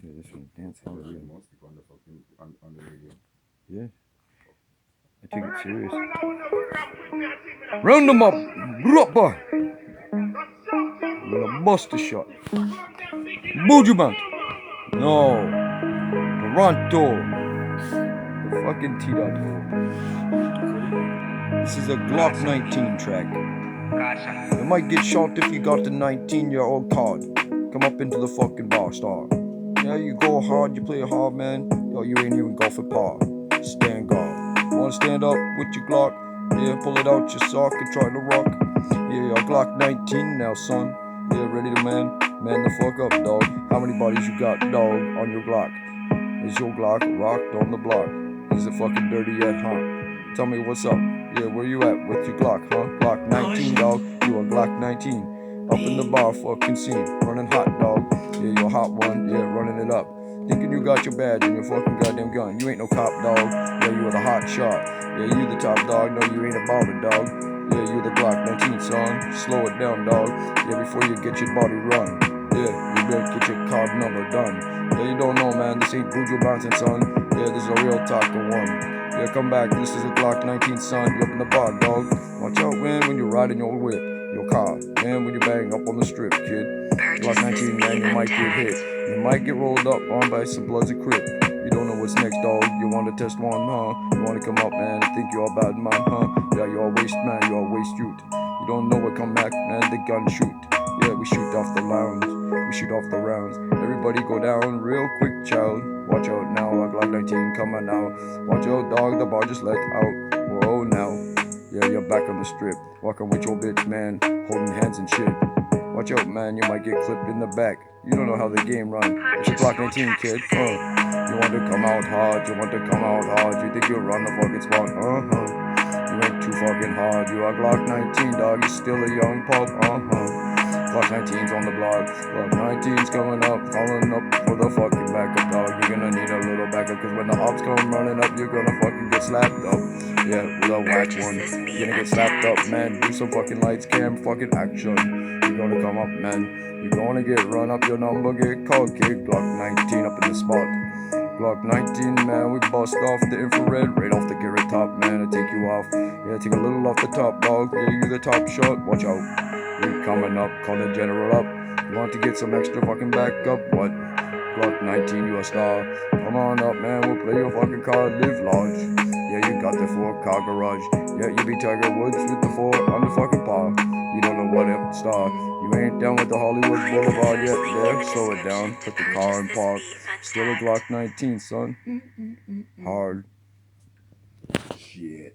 Yeah, this one dance hall There's again. mostly on the fucking on the radio. Yeah, I take it serious. Round them up, boy. I'm gonna bust a shot. Bujuban. No. Toronto. The fucking T.O. This is a Glock 19 track. You might get shot if you got the 19-year-old card. Come up into the fucking bar, star. Yeah, you go hard, you play hard, man. Yo, you ain't even go for par. Stand guard. Wanna stand up with your Glock? Yeah, pull it out your sock and try to rock. Yeah, your Glock 19 now, son. Yeah, ready to man the fuck up, dog. How many bodies you got, dog, on your Glock? Is your Glock rocked on the block? Is it fucking dirty yet, huh? Tell me what's up. Yeah, where you at with your Glock, huh? Glock 19, dog. You a Glock 19. Up in the bar, fucking scene. Running hot, dog. Yeah, you a hot one. Yeah, running it up. Thinking you got your badge and your fucking goddamn gun. You ain't no cop, dog. Yeah, you the hot shot. Yeah, you the top dog. No, you ain't a baller, dog. Yeah, you the Glock 19, son. Slow it down, dog. Yeah, before you get your body run. Yeah, you better get your card number done. Yeah, you don't know, man. This ain't Buju bouncing, son. Yeah, this is a real taco one. Yeah, come back. This is a Glock 19, son. You up in the bar, dog. Watch out, man, when you're riding your whip, your car. Man, when you bang up on the strip, kid. Glock 19, man, you might get hit. You might get rolled up on by some bloodsy crip. You don't know what's next, dog. You want to test one, huh? You want to come up, man, and think you're a bad man, huh? Yeah, you're a waste man, you're a waste youth. You don't know what come back, man, the gun shoot. Yeah, we shoot off the lounge. We shoot off the rounds. Everybody go down real quick, child. Watch out now, a Glock 19 coming out. Watch out, dog, the bar just let out. Whoa, now. Yeah, you're back on the strip. Walking with your bitch, man, holding hands and shit. Watch out, man, you might get clipped in the back. You don't know how the game run. It's a Glock 19, kid. You want to come out hard, you want to come out hard. You think you'll run the fucking spot, You ain't too fucking hard. You are Glock 19, dog. You still a young pup, Glock 19's on the block. Glock 19's coming up, calling up for the fucking backup, dog. You're gonna need a little backup, cause when the ops come running up, you're gonna fucking get slapped up. Yeah, with a whack one. You're gonna get slapped up, man. Do some fucking lights, cam, fucking action. You're gonna come up, man. You're gonna get run up, your number get called, kid. Glock 19 up in the spot. Glock 19, man, we bust off the infrared, right off the carrot top, man, to take you off. Yeah, take a little off the top, dog. Yeah, you the top shot, watch out. We coming up, call the general up. You want to get some extra fucking backup? What? Glock 19, you a star. Come on up, man, we'll play your fucking card, live large. Yeah, you got the 4-car garage. Yeah, you be Tiger Woods with the 4 on the fucking paw. You don't know what up, star. You ain't down with the Hollywood Boulevard yet. There, slow it down, put the car in park. Still a Glock 19, son. Hard. Shit.